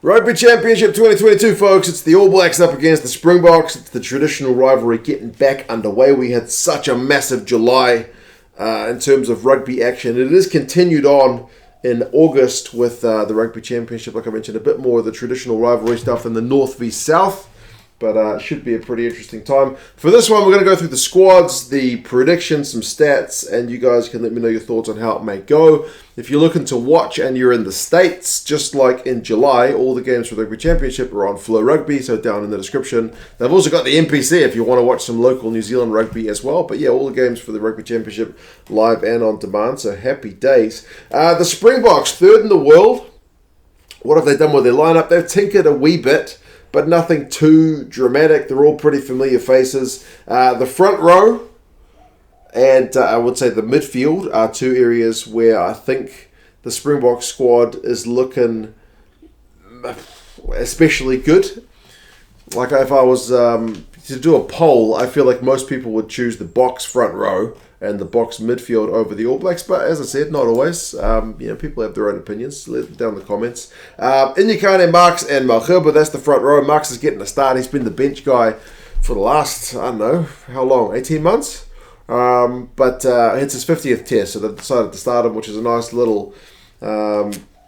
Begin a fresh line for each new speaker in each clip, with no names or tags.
Rugby Championship 2022, folks. It's the All Blacks up against the Springboks. It's the traditional rivalry getting back underway. We had such a massive July in terms of rugby action. It is continued on in August with the Rugby Championship, like I mentioned, a bit more of the traditional rivalry stuff in the North v South. But it should be a pretty interesting time. For this one, we're going to go through the squads, the predictions, some stats, and you guys can let me know your thoughts on how it may go. If you're looking to watch and you're in the States, just like in July, all the games for the Rugby Championship are on Flow Rugby, so down in the description. They've also got the NPC if you want to watch some local New Zealand rugby as well. But yeah, all the games for the Rugby Championship live and on demand, so happy days. The Springboks, third in the world. What have they done with their lineup? They've tinkered a wee bit, but nothing too dramatic. They're all pretty familiar faces. The front row and I would say the midfield are two areas where I think the Springbok squad is looking especially good. Like if I was to do a poll, I feel like most people would choose the Boks front row and the Boks midfield over the All Blacks, but as I said, not always. People have their own opinions. Let them down in the comments. Nyakane, Marx, and Malherbe, that's the front row. Marx is getting a start. He's been the bench guy for the last, I don't know, how long? 18 months? But it's his 50th test, so they've decided to start him, which is a nice little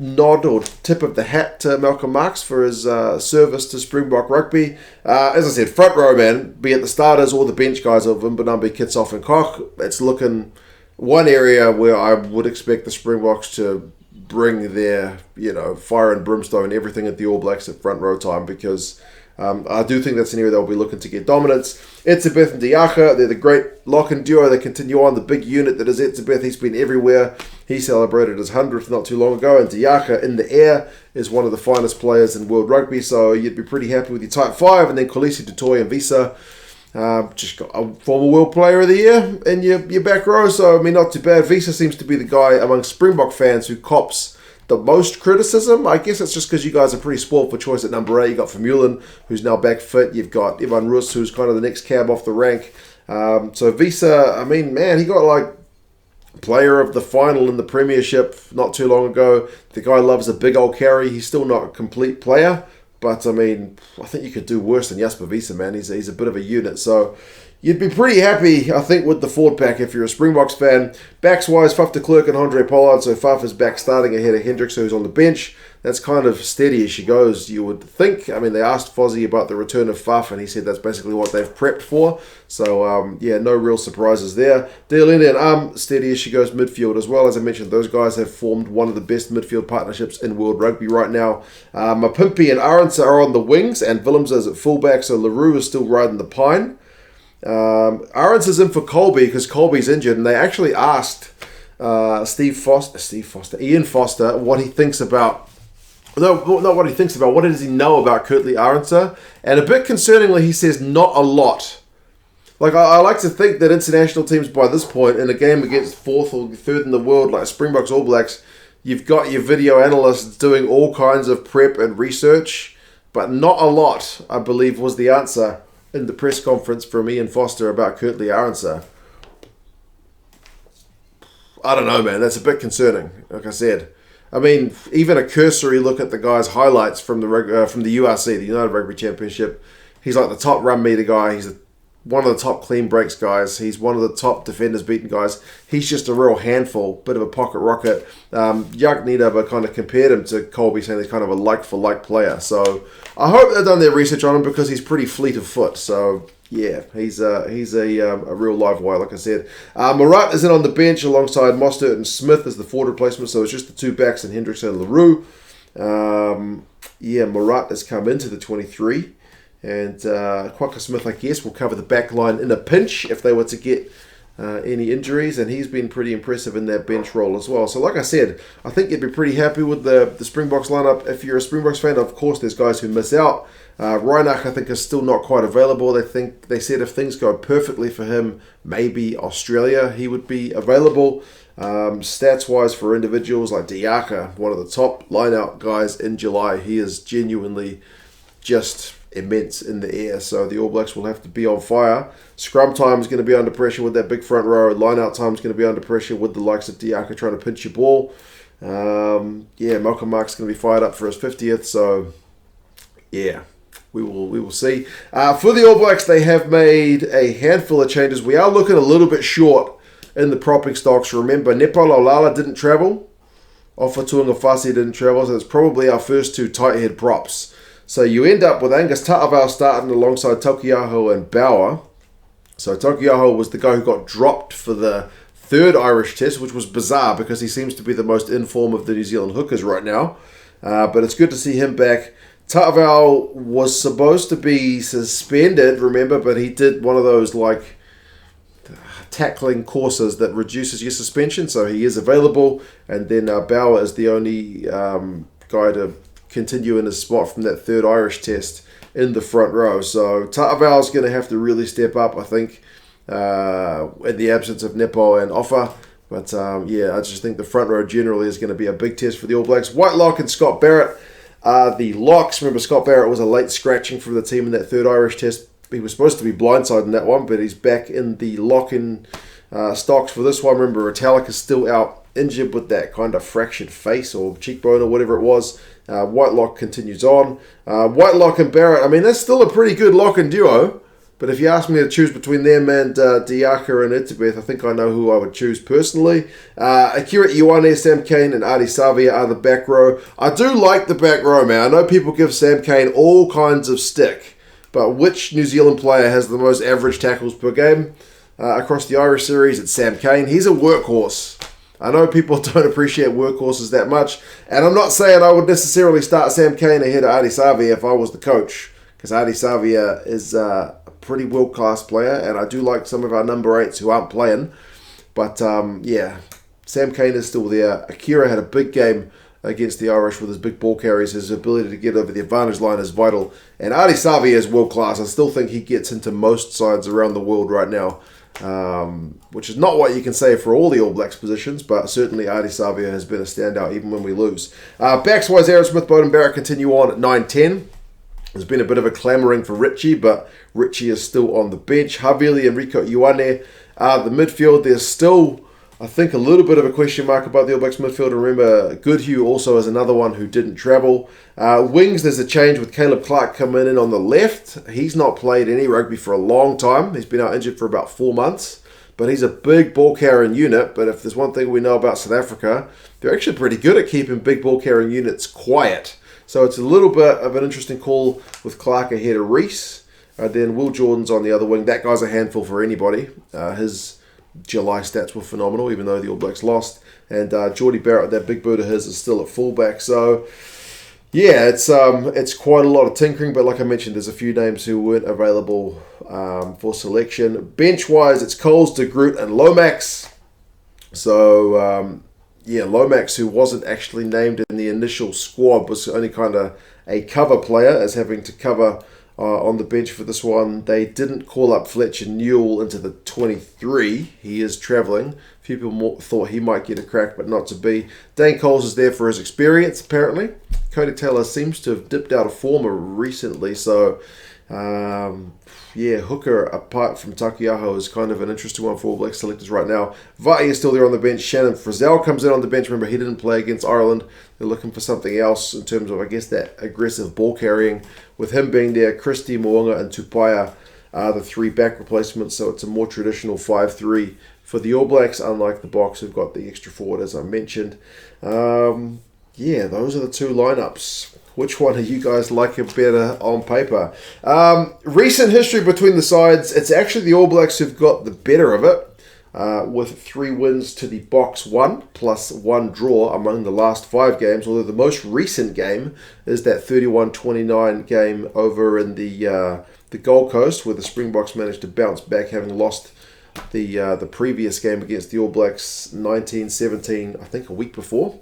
nod or tip of the hat to Malcolm Marx for his service to Springbok rugby. As I said, front row, man, be it the starters or the bench guys of Mbonambi, Kitshoff and Koch. It's looking one area where I would expect the Springboks to bring their, fire and brimstone, everything at the All Blacks at front row time, because I do think that's an area they'll be looking to get dominance. Etzebeth and Jager, they're the great lock and duo. They continue on. The big unit that is Etzebeth, he's been everywhere. He celebrated his 100th not too long ago. And Jager in the air is one of the finest players in world rugby. So you'd be pretty happy with your type 5. And then Kolisi, Toit and Wiese. Just got a former world player of the year in your back row. So, not too bad. Wiese seems to be the guy among Springbok fans who cops the most criticism. I guess it's just because you guys are pretty spoiled for choice at number 8. You got Vermeulen, who's now back fit. You've got Evan Roos, who's kind of the next cab off the rank. So Wiese, he got like player of the final in the Premiership not too long ago. The guy loves a big old carry. He's still not a complete player, but I think you could do worse than Jasper Wiese, man. He's a bit of a unit. So you'd be pretty happy, I think, with the forward pack if you're a Springboks fan. Backs-wise, Faf de Klerk and Handre Pollard. So Faf is back starting ahead of Hendricks, who's on the bench. That's kind of steady as she goes, you would think. They asked Fozzie about the return of Faf, and he said that's basically what they've prepped for. So, no real surprises there. Allende and steady as she goes midfield as well. As I mentioned, those guys have formed one of the best midfield partnerships in world rugby right now. Mapimpi and Arendse are on the wings, and Willemse is at fullback, so Leroux is still riding the pine. Arendse is in for Colby because Colby's injured, and they actually asked Ian Foster what he thinks about. No, not what he thinks about. What does he know about Kurtley Arendse? And a bit concerningly, he says not a lot. I like to think that international teams by this point, in a game against fourth or third in the world, like Springboks All Blacks, you've got your video analysts doing all kinds of prep and research, but not a lot, I believe, was the answer in the press conference from Ian Foster about Kurtley Arendse. I don't know, man. That's a bit concerning, like I said. Even a cursory look at the guy's highlights from the URC, the United Rugby Championship, he's like the top run meter guy. He's one of the top clean breaks guys. He's one of the top defenders beaten guys. He's just a real handful, bit of a pocket rocket. Jack Niederber kind of compared him to Colby, saying he's kind of a like-for-like player. So I hope they've done their research on him because he's pretty fleet of foot. So yeah, he's a real live wire, like I said. Murat is in on the bench alongside Mostert and Smith as the forward replacement, so it's just the two backs and Hendricks and Leroux. Murat has come into the 23, and Kwaka Smith, I guess, will cover the back line in a pinch if they were to get any injuries, and he's been pretty impressive in that bench role as well. So like I said, I think you'd be pretty happy with the Springboks lineup. If you're a Springboks fan, of course, there's guys who miss out. Reinach, I think, is still not quite available. They said if things go perfectly for him, maybe Australia, he would be available. Stats-wise for individuals like Jager, one of the top line-out guys in July, he is genuinely just immense in the air. So the All Blacks will have to be on fire. Scrum time is going to be under pressure with that big front row. Line-out time is going to be under pressure with the likes of Jager trying to pinch your ball. Malcolm Marx going to be fired up for his 50th, so yeah, we will see. For the All Blacks, they have made a handful of changes. We are looking a little bit short in the propping stocks. Remember, Nepo Laulala didn't travel. Ofa Tuangafasi didn't travel, so it's probably our first two tight head props. So you end up with Angus Taukei'aho starting alongside Taukei'aho and Bauer. So Taukei'aho was the guy who got dropped for the third Irish test, which was bizarre because he seems to be the most in form of the New Zealand hookers right now. But it's good to see him back. Taukei'aho was supposed to be suspended, remember, but he did one of those tackling courses that reduces your suspension, so he is available. And then Bauer is the only guy to continue in his spot from that third Irish test in the front row. So Taukei'aho is going to have to really step up, I think, in the absence of Nepo and Ofa. But I just think the front row generally is going to be a big test for the All Blacks. Whitelock and Scott Barrett are the locks. Remember, Scott Barrett was a late scratching from the team in that third Irish test. He was supposed to be blindside in that one, but he's back in the lock-in stocks for this one. Remember, Retallick is still out injured with that kind of fractured face or cheekbone or whatever it was. Whitelock continues on. Whitelock and Barrett, I mean, that's still a pretty good lock-in duo. But if you ask me to choose between them and Jager and Etzebeth, I think I know who I would choose personally. Akira Ioane, Sam Cane, and Ardie Savea are the back row. I do like the back row, man. I know people give Sam Cane all kinds of stick. But which New Zealand player has the most average tackles per game across the Irish series? It's Sam Cane. He's a workhorse. I know people don't appreciate workhorses that much. And I'm not saying I would necessarily start Sam Cane ahead of Ardie Savea if I was the coach. Because Ardie Savea is a pretty world-class player. And I do like some of our number 8s who aren't playing. But Sam Cane is still there. Akira had a big game against the Irish with his big ball carries. His ability to get over the advantage line is vital. And Ardie Savea is world-class. I still think he gets into most sides around the world right now, which is not what you can say for all the All Blacks positions, but certainly Ardie Savea has been a standout even when we lose. Backs-wise, Aaron Smith, Beauden Barrett continue on at 9-10. There's been a bit of a clamouring for Richie, but Richie is still on the bench. Havili and Rieko Ioane are the midfield. There's still, I think, a little bit of a question mark about the All Blacks midfield. Remember, Goodhue also is another one who didn't travel. Wings, there's a change with Caleb Clark coming in on the left. He's not played any rugby for a long time. He's been out injured for about 4 months. But he's a big ball-carrying unit. But if there's one thing we know about South Africa, they're actually pretty good at keeping big ball-carrying units quiet. So it's a little bit of an interesting call with Clark ahead of Reese. Then Will Jordan's on the other wing. That guy's a handful for anybody. His July stats were phenomenal, even though the All Blacks lost. And Geordie Barrett, that big boot of his, is still at fullback. So, yeah, it's quite a lot of tinkering. But like I mentioned, there's a few names who weren't available for selection. Bench-wise, it's Coles, De Groot, and Lomax. So, Lomax, who wasn't actually named in the initial squad, was only kind of a cover player, as having to cover on the bench for this one. They didn't call up Fletcher Newell into the 23. He is travelling. A few people thought he might get a crack, but not to be. Dane Coles is there for his experience, apparently. Cody Taylor seems to have dipped out of form recently, so hooker apart from Taukei'aho is kind of an interesting one for All Black selectors right now. Vaa'i is still there on the bench. Shannon Frizzell comes in on the bench. Remember, he didn't play against Ireland. They're looking for something else in terms of, I guess, that aggressive ball carrying. With him being there, Christie, Mo'unga, and Tupaia are the 3 back replacements, so it's a more traditional 5-3 for the All Blacks, unlike the Boks who've got the extra forward, as I mentioned. Those are the 2 lineups. Which one are you guys liking better on paper? Recent history between the sides, it's actually the All Blacks who've got the better of it, with 3 wins to the Boks 1, plus 1 draw among the last 5 games, although the most recent game is that 31-29 game over in the Gold Coast, where the Springboks managed to bounce back, having lost the previous game against the All Blacks 19-17, I think a week before,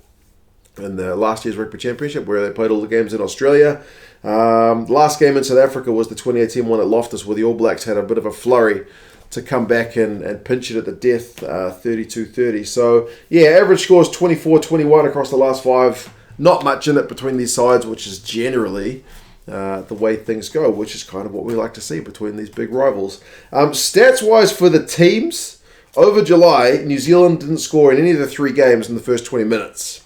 in the last year's Rugby Championship, where they played all the games in Australia. Last game in South Africa was the 2018 one at Loftus, where the All Blacks had a bit of a flurry to come back and pinch it at the death, 32-30. So, average score is 24-21 across the last 5. Not much in it between these sides, which is generally the way things go, which is kind of what we like to see between these big rivals. Stats-wise for the teams, over July, New Zealand didn't score in any of the 3 games in the first 20 minutes.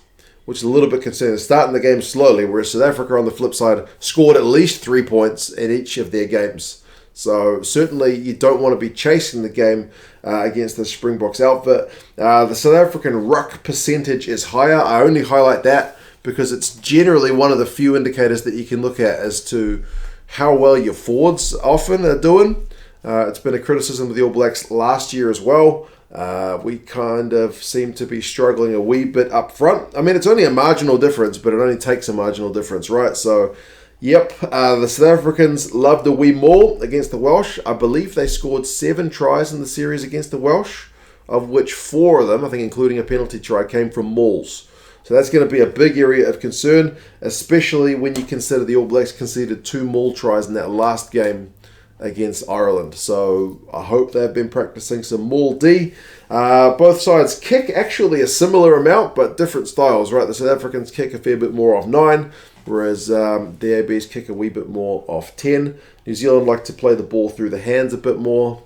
which is a little bit concerning. Starting the game slowly, whereas South Africa on the flip side scored at least 3 points in each of their games. So certainly you don't want to be chasing the game against the Springboks outfit. The South African ruck percentage is higher. I only highlight that because it's generally one of the few indicators that you can look at as to how well your forwards often are doing. It's been a criticism of the All Blacks last year as well. We kind of seem to be struggling a wee bit up front. I mean, it's only a marginal difference, but it only takes a marginal difference, right? So, yep, the South Africans loved a wee maul against the Welsh. I believe they scored 7 tries in the series against the Welsh, of which 4 of them, I think including a penalty try, came from mauls. So that's going to be a big area of concern, especially when you consider the All Blacks conceded 2 maul tries in that last game against Ireland. So I hope they've been practicing some maul D. Both sides kick actually a similar amount, but different styles, right? The South Africans kick a fair bit more off 9, whereas the ABs kick a wee bit more off 10. New Zealand like to play the ball through the hands a bit more.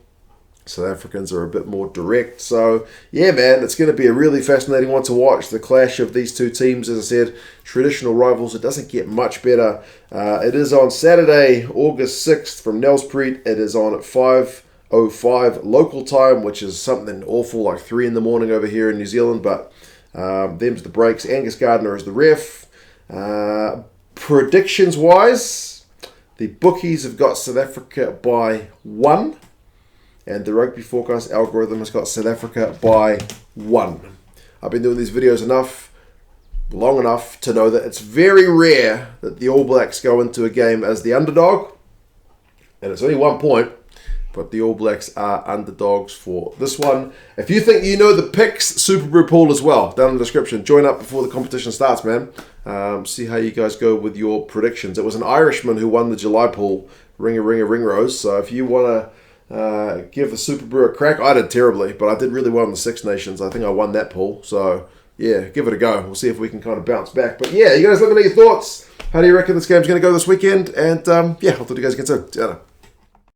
South Africans are a bit more direct. So, yeah, man, it's going to be a really fascinating one to watch. The clash of these two teams, as I said, traditional rivals. It doesn't get much better. It is on Saturday, August 6th from Nelspruit. It is on at 5:05 local time, which is something awful, like 3 in the morning over here in New Zealand. But them's the breaks. Angus Gardner is the ref. Predictions-wise, the bookies have got South Africa by 1. And the Rugby Forecast algorithm has got South Africa by 1. I've been doing these videos long enough to know that it's very rare that the All Blacks go into a game as the underdog. And it's only 1 point, but the All Blacks are underdogs for this one. If you think you know the picks, Super Brew pool as well, down in the description. Join up before the competition starts, man. See how you guys go with your predictions. It was an Irishman who won the July pool, ring rose. So if you want to give the Super Brew a crack. I did terribly, but I did really well in the Six Nations. I think I won that pool. So, yeah, give it a go. We'll see if we can kind of bounce back. But, yeah, you guys let me know your thoughts. How do you reckon this game's going to go this weekend? And, yeah, I'll talk to you guys again soon. See you later.